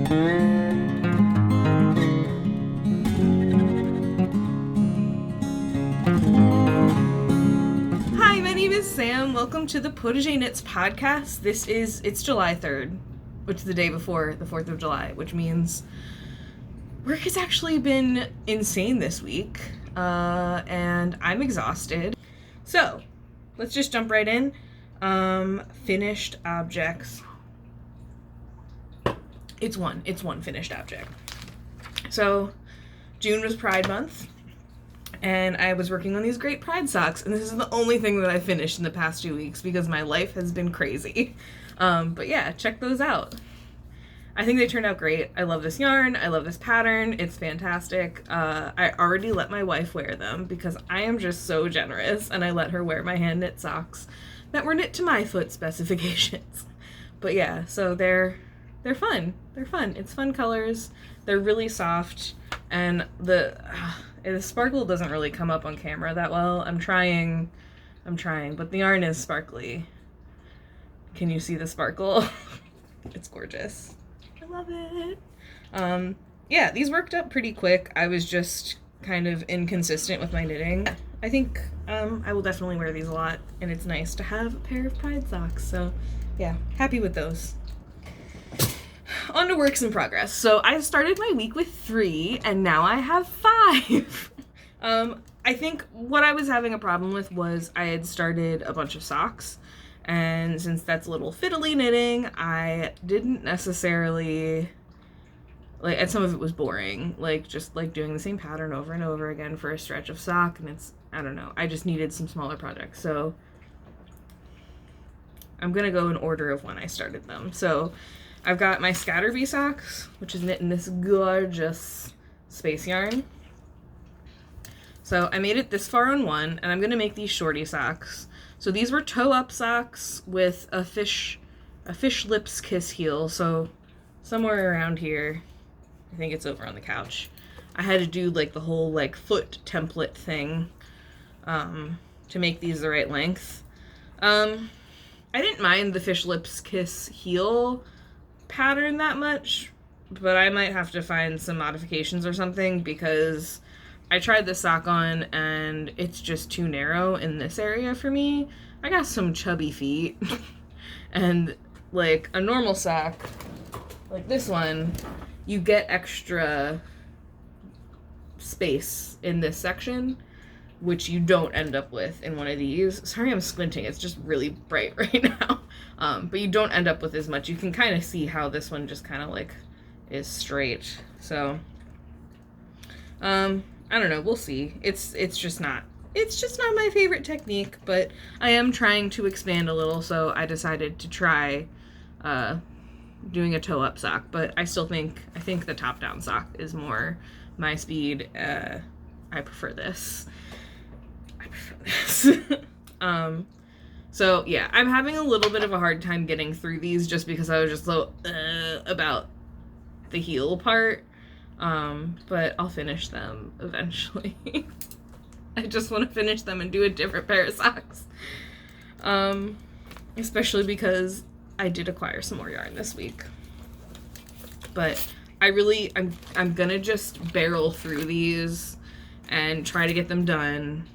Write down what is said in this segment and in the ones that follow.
Hi, my name is Sam. Welcome to the Potager Knits podcast. It's July 3rd, which is the day before the 4th of July, which means work has actually been insane this week, and I'm exhausted. So, let's just jump right in. Finished objects. It's one finished object. So, June was Pride Month, and I was working on these great Pride socks, and this is the only thing that I finished in the past 2 weeks because my life has been crazy. But yeah, check those out. I think they turned out great. I love this yarn. I love this pattern. It's fantastic. I already let my wife wear them because I am just so generous, and I let her wear my hand knit socks that were knit to my foot specifications. But yeah, so they're fun. They're fun. It's fun colors. They're really soft, and the sparkle doesn't really come up on camera that well. I'm trying, but the yarn is sparkly. Can you see the sparkle? It's gorgeous. I love it. Yeah, these worked up pretty quick. I was just kind of inconsistent with my knitting. I think I will definitely wear these a lot, and it's nice to have a pair of Pride socks. So yeah, happy with those. On to works in progress. So I started my week with 3, and now I have 5. I think what I was having a problem with was I had started a bunch of socks, and since that's a little fiddly knitting, I didn't necessarily, like, and some of it was boring, like, just, like, doing the same pattern over and over again for a stretch of sock, and I don't know, I just needed some smaller projects, so I'm gonna go in order of when I started them. So I've got my Scatter Bee socks, which is knit in this gorgeous space yarn. So I made it this far on one, and I'm gonna make these shorty socks. So these were toe-up socks with a fish lips kiss heel. So somewhere around here, I think it's over on the couch, I had to do like the whole like foot template thing to make these the right length. I didn't mind the fish lips kiss heel pattern that much, but I might have to find some modifications or something because I tried this sock on and it's just too narrow in this area for me. I got some chubby feet and like a normal sock like this one, you get extra space in this section, which you don't end up with in one of these. Sorry, I'm squinting. It's just really bright right now. But you don't end up with as much. You can kind of see how this one just kind of like is straight. So, I don't know. We'll see. It's just not my favorite technique, but I am trying to expand a little. So I decided to try, doing a toe-up sock, but I think the top-down sock is more my speed. I prefer this. So yeah, I'm having a little bit of a hard time getting through these just because I was just so about the heel part. But I'll finish them eventually. I just want to finish them and do a different pair of socks. Especially because I did acquire some more yarn this week. But I'm gonna just barrel through these and try to get them done.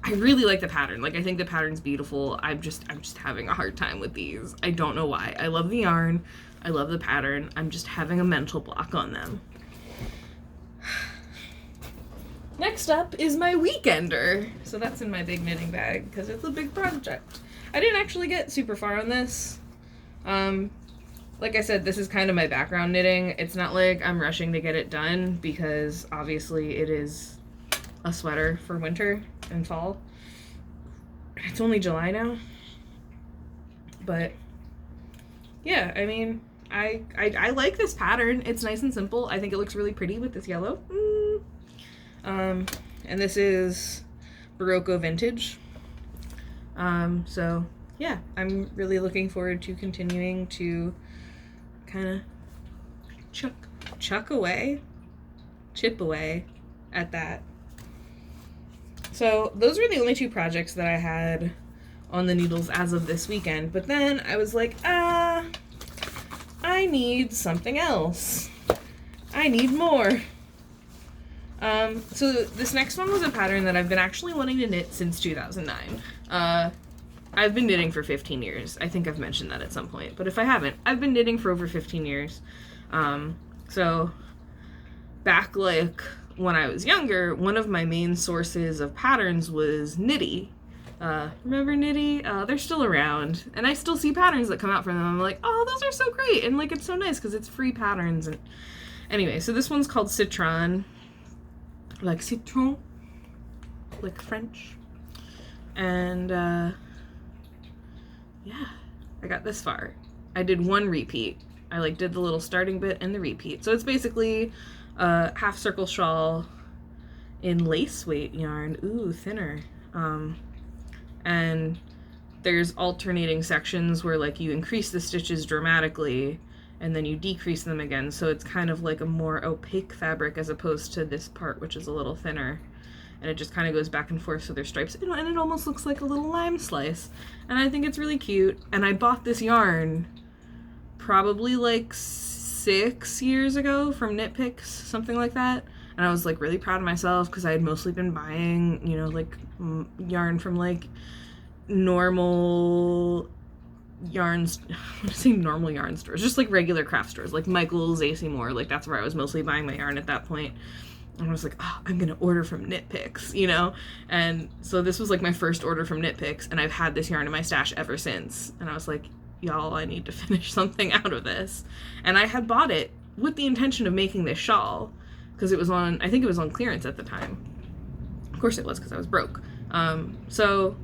I really like the pattern. Like, I think the pattern's beautiful. I'm just having a hard time with these. I don't know why. I love the yarn. I love the pattern. I'm just having a mental block on them. Next up is my weekender. So that's in my big knitting bag because it's a big project. I didn't actually get super far on this. Like I said, this is kind of my background knitting. It's not like I'm rushing to get it done because obviously it is a sweater for winter and fall. It's only July now. But yeah, I mean, I like this pattern. It's nice and simple. I think it looks really pretty with this yellow. And this is Barocco Vintage. So yeah, I'm really looking forward to continuing to kind of chip away at that. So those were the only 2 projects that I had on the needles as of this weekend. But then I was like, I I need something else. I need more. So this next one was a pattern that I've been actually wanting to knit since 2009. I've been knitting for 15 years. I think I've mentioned that at some point, but if I haven't, I've been knitting for over 15 years. So back like when I was younger, one of my main sources of patterns was Knittery. Remember Knittery? They're still around, and I still see patterns that come out from them. I'm like, oh, those are so great, and like it's so nice because it's free patterns. And anyway, so this one's called Citron, like Citron, like French, and yeah, I got this far. I did one repeat. I like did the little starting bit and the repeat. So it's basically a half circle shawl in lace weight yarn. Ooh, thinner. And there's alternating sections where like you increase the stitches dramatically and then you decrease them again. So it's kind of like a more opaque fabric as opposed to this part, which is a little thinner. And it just kind of goes back and forth, so there's stripes, and it almost looks like a little lime slice. And I think it's really cute. And I bought this yarn probably like 6 years ago from Knit Picks, something like that. And I was like really proud of myself because I had mostly been buying, you know, like yarn from like normal yarns, I want to say normal yarn stores, just like regular craft stores, like Michael's, AC Moore, like that's where I was mostly buying my yarn at that point. And I was like, oh, I'm gonna order from Knit Picks, you know? And so this was like my first order from Knit Picks, and I've had this yarn in my stash ever since. And I was like, y'all, I need to finish something out of this. And I had bought it with the intention of making this shawl, because it was on, I think it was on clearance at the time. Of course it was, because I was broke. So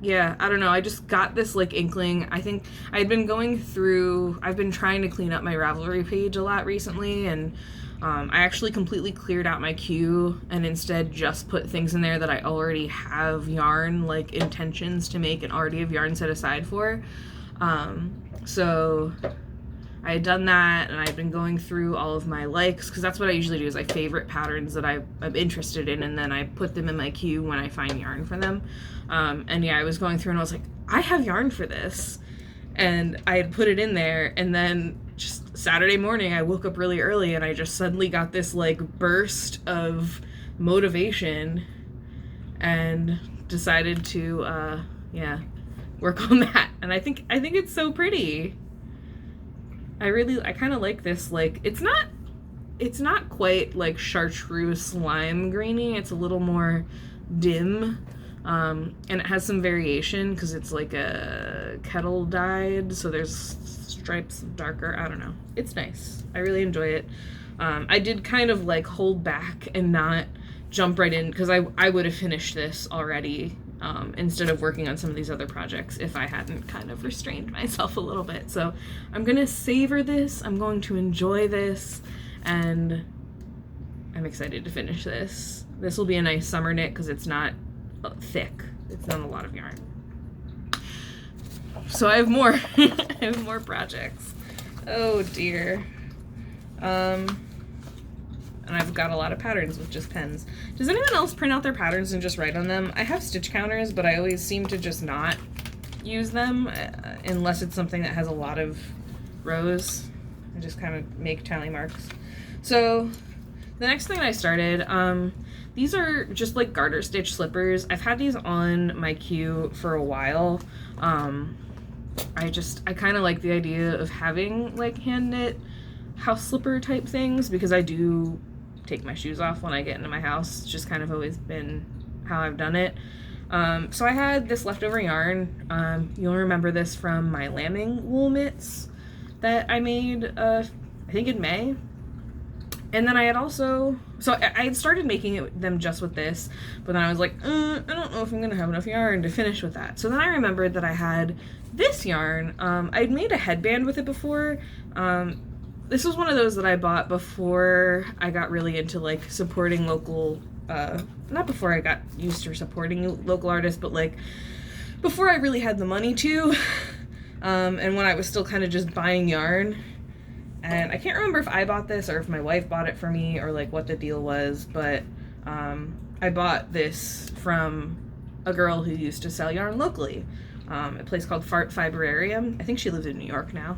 yeah, I don't know, I just got this like inkling. I think I've been trying to clean up my Ravelry page a lot recently, and I actually completely cleared out my queue and instead just put things in there that I already have yarn, like intentions to make and already have yarn set aside for. So I had done that, and I've been going through all of my likes, because that's what I usually do, is I favorite patterns that I'm interested in, and then I put them in my queue when I find yarn for them. And yeah, I was going through and I was like, I have yarn for this. And I had put it in there, and then just Saturday morning I woke up really early and I just suddenly got this like burst of motivation and decided to yeah, work on that. And I think it's so pretty. I kind of like this, like it's not quite like chartreuse lime greeny, it's a little more dim. And it has some variation because it's like a kettle dyed, so there's stripes darker. I don't know. It's nice. I really enjoy it. I did kind of like hold back and not jump right in, because I would have finished this already instead of working on some of these other projects if I hadn't kind of restrained myself a little bit. So I'm going to savor this. I'm going to enjoy this, and I'm excited to finish this. This will be a nice summer knit because it's not thick. It's not a lot of yarn. So I have more. I have more projects. Oh dear. And I've got a lot of patterns with just pens. Does anyone else print out their patterns and just write on them? I have stitch counters, but I always seem to just not use them unless it's something that has a lot of rows. I just kind of make tally marks. So the next thing I started, these are just like garter stitch slippers. I've had these on my queue for a while. I kind of like the idea of having like hand knit house slipper type things, because I do take my shoes off when I get into my house. It's just kind of always been how I've done it. So I had this leftover yarn. You'll remember this from my lambing wool mitts that I made, I think in May. And then I had also, so I had started making them just with this, but then I was like, I don't know if I'm gonna have enough yarn to finish with that. So then I remembered that I had this yarn. I'd made a headband with it before. This was one of those that I bought before I got really into like supporting local, not before I got used to supporting local artists, but like before I really had the money to, and when I was still kind of just buying yarn. And I can't remember if I bought this or if my wife bought it for me or like what the deal was, but I bought this from a girl who used to sell yarn locally, a place called Fibrarium. I think she lives in New York now,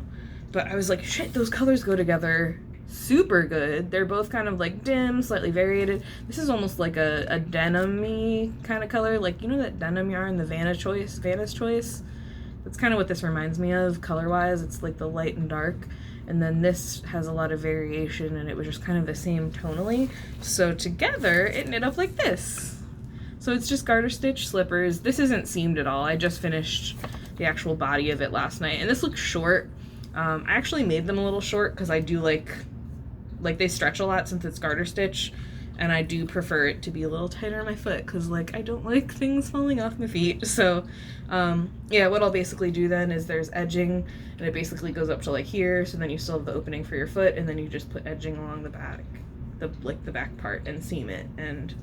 but I was like, shit, those colors go together super good. They're both kind of like dim, slightly variated. This is almost like a denim-y kind of color, like, you know that denim yarn, the Vanna's Choice? That's kind of what this reminds me of color-wise. It's like the light and dark, and then this has a lot of variation, and it was just kind of the same tonally. So together, it knit up like this. So it's just garter stitch slippers. This isn't seamed at all. I just finished the actual body of it last night, and this looks short. I actually made them a little short because I do like they stretch a lot since it's garter stitch, and I do prefer it to be a little tighter on my foot because like I don't like things falling off my feet. So yeah, what I'll basically do then is there's edging, and it basically goes up to like here, so then you still have the opening for your foot, and then you just put edging along the back, the back part, and seam it, and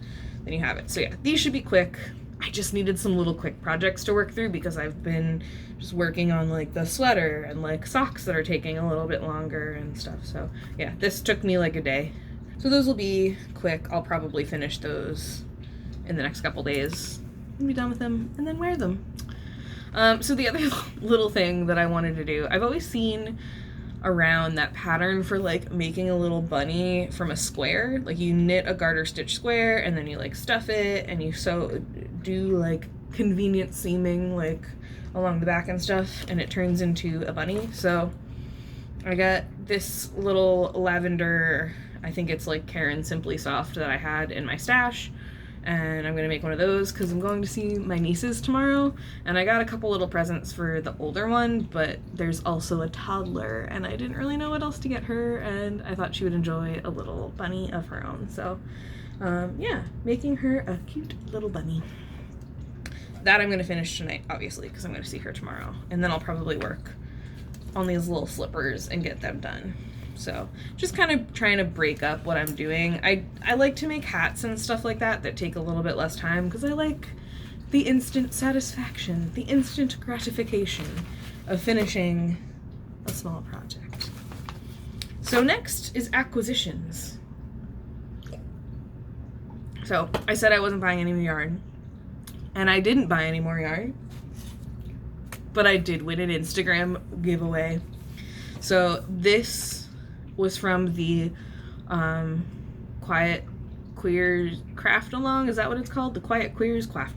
then you have it. So yeah, these should be quick. I just needed some little quick projects to work through because I've been just working on like the sweater and like socks that are taking a little bit longer and stuff. So yeah, this took me like a day. So those will be quick. I'll probably finish those in the next couple days and be done with them and then wear them. So the other little thing that I wanted to do, I've always seen around that pattern for like making a little bunny from a square. Like you knit a garter stitch square and then you like stuff it and you do like convenient seaming like along the back and stuff, and it turns into a bunny. So I got this little lavender, I think it's like Karen Simply Soft, that I had in my stash, and I'm gonna make one of those because I'm going to see my nieces tomorrow, and I got a couple little presents for the older one, but there's also a toddler, and I didn't really know what else to get her, and I thought she would enjoy a little bunny of her own. So yeah, making her a cute little bunny. That I'm gonna finish tonight, obviously, because I'm gonna see her tomorrow, and then I'll probably work on these little slippers and get them done. So just kind of trying to break up what I'm doing. I like to make hats and stuff like that take a little bit less time because I like the instant satisfaction, the instant gratification of finishing a small project. So next is acquisitions. So I said I wasn't buying any more yarn, and I didn't buy any more yarn, but I did win an Instagram giveaway. So this was from the Quiet Queers Craft Along. Is that what it's called? The Quiet Queers Craft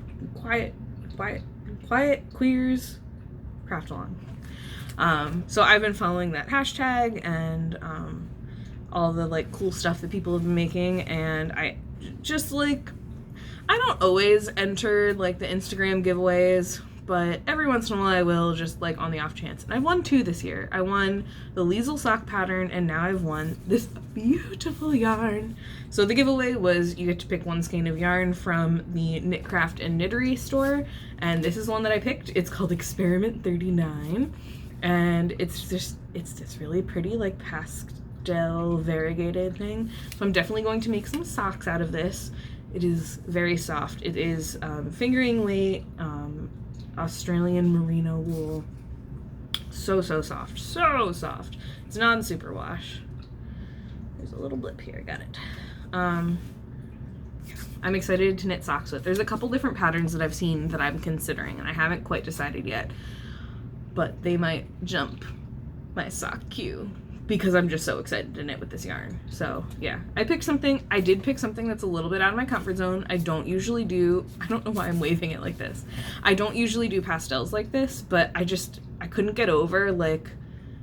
Along. So I've been following that hashtag and all the like cool stuff that people have been making, and I just like, I don't always enter like the Instagram giveaways, but every once in a while I will, just like on the off chance. And I won 2 this year. I won the Liesel sock pattern, and now I've won this beautiful yarn. So the giveaway was you get to pick one skein of yarn from the Knitcraft and Knittery store, and this is one that I picked. It's called Experiment 39, and it's this really pretty like pastel variegated thing. So I'm definitely going to make some socks out of this. It is very soft. It is fingering weight, Australian merino wool. So soft, so soft. It's non-superwash. There's a little blip here, got it. I'm excited to knit socks with. There's a couple different patterns that I've seen that I'm considering, and I haven't quite decided yet, but they might jump my sock queue because I'm just so excited to knit with this yarn. So yeah, I did pick something that's a little bit out of my comfort zone. I don't usually do, I don't know why I'm waving it like this. I don't usually do pastels like this, but I couldn't get over like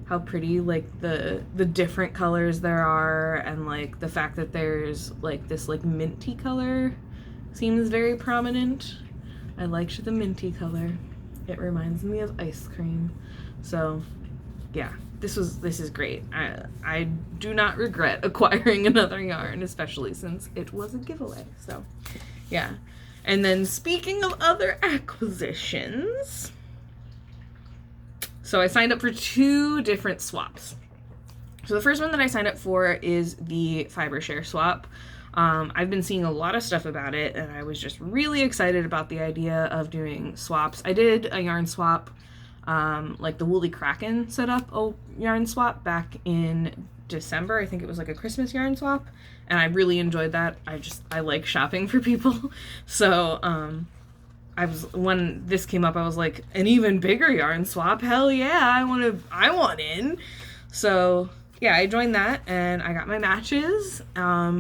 how pretty like the different colors there are, and like the fact that there's like this like minty color seems very prominent. I liked the minty color. It reminds me of ice cream. So yeah, this is great. I do not regret acquiring another yarn, especially since it was a giveaway. So yeah. And then speaking of other acquisitions, so I signed up for 2 different swaps. So the first one that I signed up for is the fiber share swap. I've been seeing a lot of stuff about it, and I was just really excited about the idea of doing swaps. I did a yarn swap, like the Woolly Kraken set up a yarn swap back in December. I think it was like a Christmas yarn swap, and I really enjoyed that. I like shopping for people. So when this came up, I was like, an even bigger yarn swap, hell yeah, I want in. So yeah, I joined that and I got my matches. I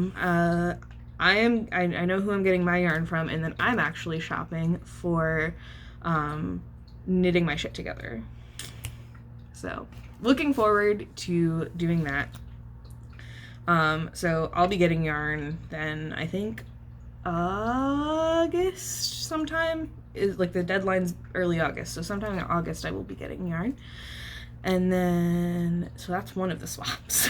know who I'm getting my yarn from, and then I'm actually shopping for knitting my shit together. So looking forward to doing that. So I'll be getting yarn then, I think August sometime, is like the deadline's early August, so sometime in August I will be getting yarn. And then so that's one of the swaps.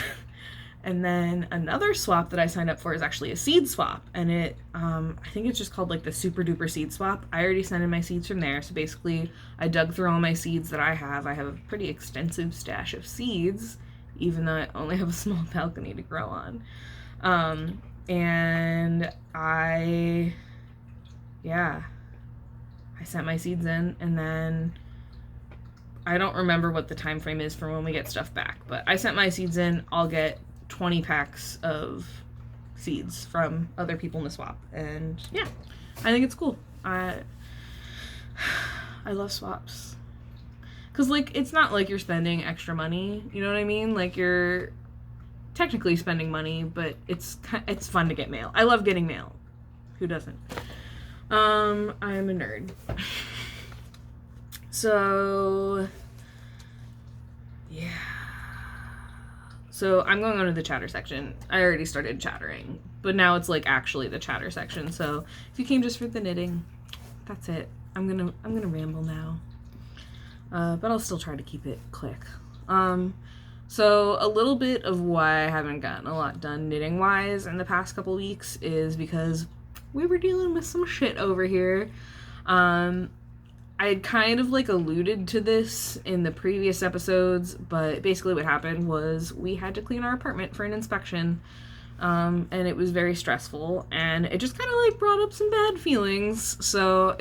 And then another swap that I signed up for is actually a seed swap, and it I think it's just called like the Super Duper Seed Swap. I already sent in my seeds from there, so basically I dug through all my seeds that I have a pretty extensive stash of seeds, even though I only have a small balcony to grow on. And I sent my seeds in, and then I don't remember what the time frame is for when we get stuff back, but I sent my seeds in. I'll get 20 packs of seeds from other people in the swap, and yeah, I think it's cool. I love swaps, because like it's not like you're spending extra money, you know what I mean? Like you're technically spending money, but it's fun to get mail. I love getting mail. Who doesn't? I'm a nerd. So yeah. So I'm going on to the chatter section. I already started chattering, but now it's like actually the chatter section. So if you came just for the knitting, that's it. I'm gonna ramble now. But I'll still try to keep it quick. So a little bit of why I haven't gotten a lot done knitting wise in the past couple weeks is because we were dealing with some shit over here. I had kind of like alluded to this in the previous episodes, but basically what happened was we had to clean our apartment for an inspection, and it was very stressful, and it just kind of like brought up some bad feelings. So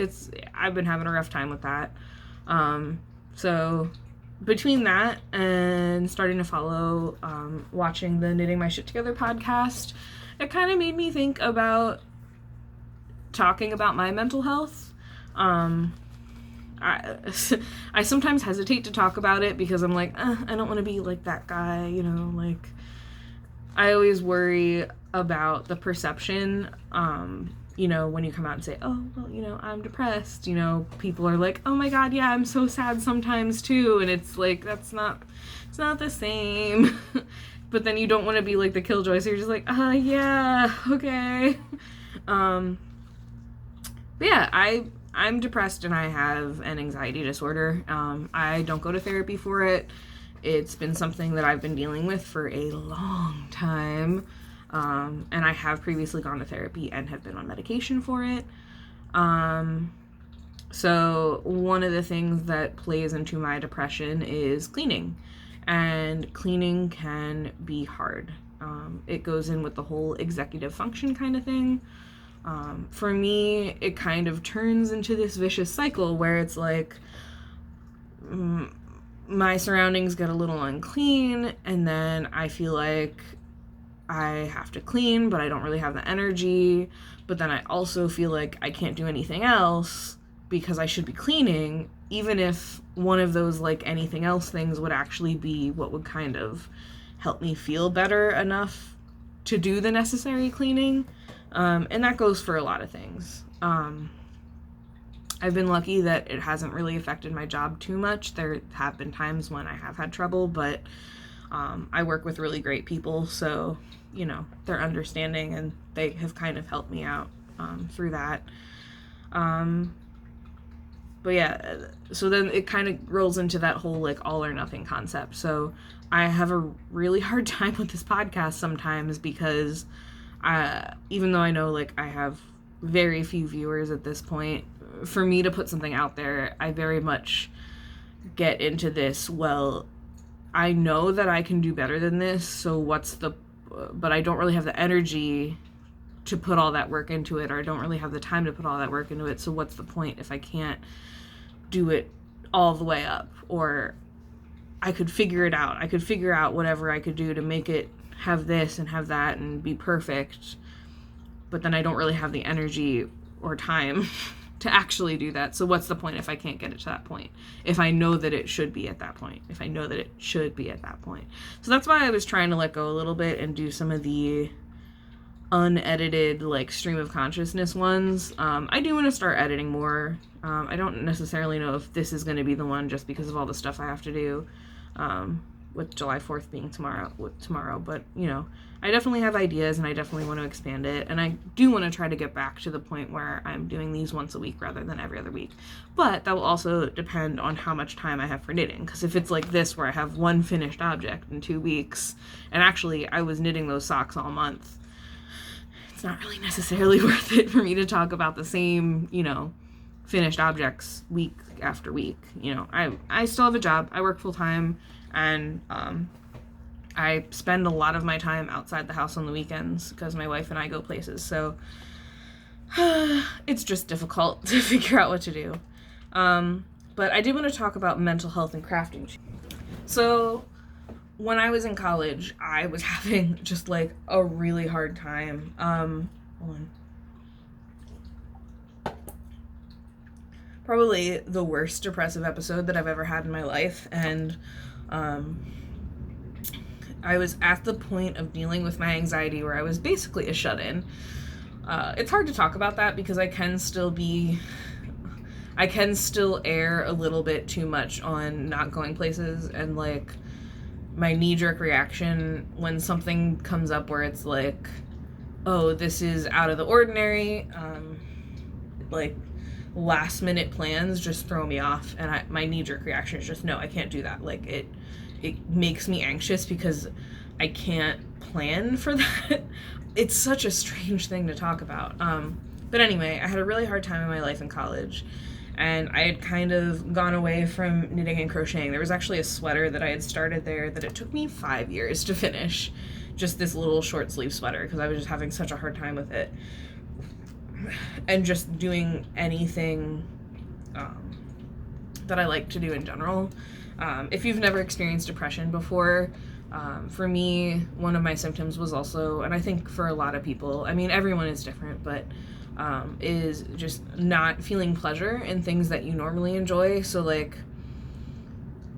I've been having a rough time with that. So between that and starting to follow, watching the Knitting My Shit Together podcast, it kind of made me think about talking about my mental health. I sometimes hesitate to talk about it because I'm like, I don't want to be like that guy, you know, like I always worry about the perception, you know, when you come out and say, oh, well, you know, I'm depressed, you know, people are like, oh my God, yeah, I'm so sad sometimes too, and it's like, it's not the same. But then you don't want to be like the killjoy, so you're just like, yeah, okay. But yeah, I'm depressed and I have an anxiety disorder. I don't go to therapy for it. It's been something that I've been dealing with for a long time. And I have previously gone to therapy and have been on medication for it. So one of the things that plays into my depression is cleaning. And cleaning can be hard. It goes in with the whole executive function kind of thing. For me, it kind of turns into this vicious cycle where it's like my surroundings get a little unclean, and then I feel like I have to clean, but I don't really have the energy. But then I also feel like I can't do anything else because I should be cleaning, even if one of those like anything else things would actually be what would kind of help me feel better enough to do the necessary cleaning. And that goes for a lot of things. I've been lucky that it hasn't really affected my job too much. There have been times when I have had trouble, but I work with really great people, so, you know, they're understanding and they have kind of helped me out through that. But yeah, so then it kind of rolls into that whole like all or nothing concept. So I have a really hard time with this podcast sometimes because even though I know like I have very few viewers at this point, for me to put something out there, I very much get into this, well, I know that I can do better than this, so but I don't really have the energy to put all that work into it, or I don't really have the time to put all that work into it, so what's the point if I can't do it all the way up? Or I could figure it out. I could figure out whatever I could do to make it have this and have that and be perfect, but then I don't really have the energy or time to actually do that. So what's the point if I can't get it to that point? If I know that it should be at that point. So that's why I was trying to let go a little bit and do some of the unedited, like, stream of consciousness ones. I do want to start editing more. I don't necessarily know if this is going to be the one just because of all the stuff I have to do, with July 4th being tomorrow, but, you know, I definitely have ideas and I definitely want to expand it, and I do want to try to get back to the point where I'm doing these once a week rather than every other week. But that will also depend on how much time I have for knitting, because if it's like this where I have one finished object in 2 weeks, and actually I was knitting those socks all month, it's not really necessarily worth it for me to talk about the same, you know, finished objects week after week. You know, I still have a job, I work full time, and I spend a lot of my time outside the house on the weekends because my wife and I go places, so it's just difficult to figure out what to do. But I did want to talk about mental health and crafting. So when I was in college, I was having just like a really hard time. Hold on. Probably the worst depressive episode that I've ever had in my life, and I was at the point of dealing with my anxiety where I was basically a shut-in. It's hard to talk about that because I can still err a little bit too much on not going places, and like my knee-jerk reaction when something comes up where it's like, oh, this is out of the ordinary, like last minute plans just throw me off, and my knee-jerk reaction is just, no, I can't do that. Like it makes me anxious because I can't plan for that. It's such a strange thing to talk about. But anyway, I had a really hard time in my life in college, and I had kind of gone away from knitting and crocheting. There was actually a sweater that I had started there that it took me 5 years to finish, just this little short sleeve sweater, because I was just having such a hard time with it. And just doing anything that I like to do in general. If you've never experienced depression before, for me, one of my symptoms was also, and I think for a lot of people, I mean, everyone is different, but is just not feeling pleasure in things that you normally enjoy. So like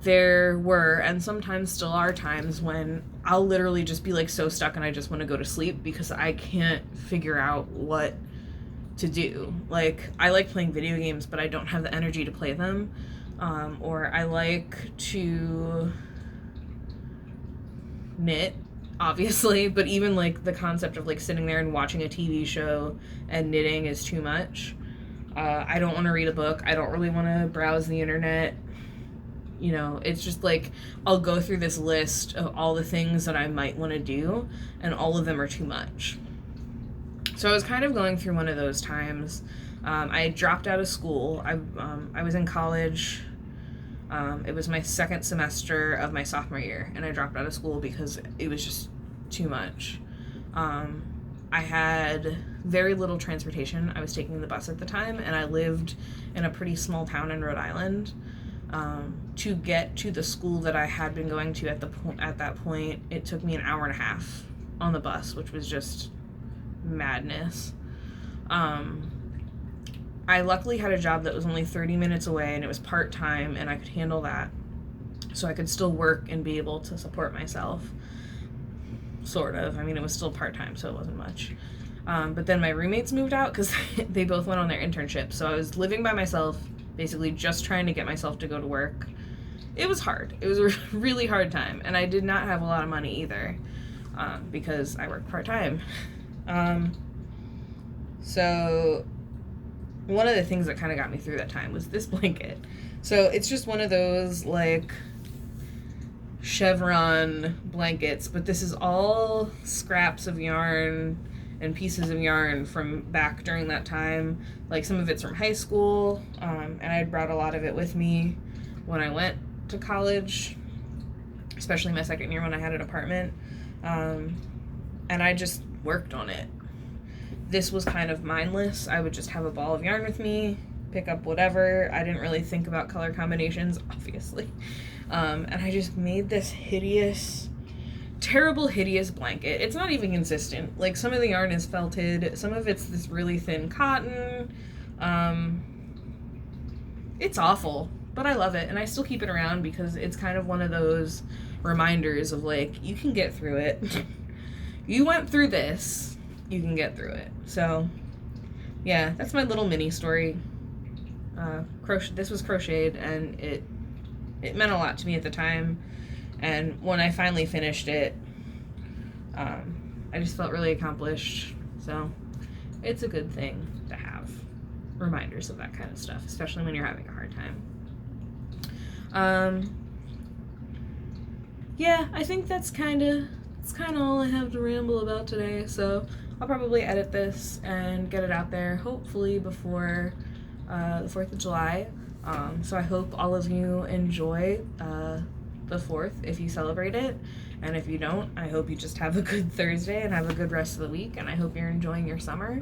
there were, and sometimes still are, times when I'll literally just be like so stuck and I just want to go to sleep because I can't figure out what to do. Like I like playing video games, but I don't have the energy to play them. Or I like to knit, obviously, but even like the concept of like sitting there and watching a TV show and knitting is too much. I don't want to read a book. I don't really want to browse the internet. You know, it's just like I'll go through this list of all the things that I might want to do, and all of them are too much. So I was kind of going through one of those times. I had dropped out of school. I was in college. It was my second semester of my sophomore year, and I dropped out of school because it was just too much. I had very little transportation. I was taking the bus at the time, and I lived in a pretty small town in Rhode Island. To get to the school that I had been going to at that point, it took me an hour and a half on the bus, which was just madness. I luckily had a job that was only 30 minutes away, and it was part-time, and I could handle that. So I could still work and be able to support myself. Sort of. I mean, it was still part-time, so it wasn't much. But then my roommates moved out because they both went on their internship. So I was living by myself, basically just trying to get myself to go to work. It was hard. It was a really hard time. And I did not have a lot of money either, because I worked part-time. So one of the things that kind of got me through that time was this blanket. So it's just one of those like chevron blankets, but this is all scraps of yarn and pieces of yarn from back during that time. Like some of it's from high school, and I had brought a lot of it with me when I went to college, especially my second year when I had an apartment, and I just worked on it. This was kind of mindless. I would just have a ball of yarn with me, pick up whatever. I didn't really think about color combinations, obviously. And I just made this hideous, terrible, hideous blanket. It's not even consistent. Like, some of the yarn is felted. Some of it's this really thin cotton. It's awful, but I love it, and I still keep it around because it's kind of one of those reminders of like, you can get through it. You went through this, you can get through it. So yeah, that's my little mini story. This was crocheted, and it meant a lot to me at the time, and when I finally finished it, I just felt really accomplished. So it's a good thing to have reminders of that kind of stuff, especially when you're having a hard time. Yeah, I think that's kind of all I have to ramble about today. So I'll probably edit this and get it out there, hopefully before the 4th of July. So I hope all of you enjoy the 4th if you celebrate it. And if you don't, I hope you just have a good Thursday and have a good rest of the week. And I hope you're enjoying your summer.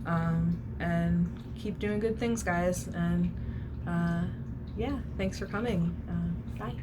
And keep doing good things, guys. And yeah, thanks for coming. Bye.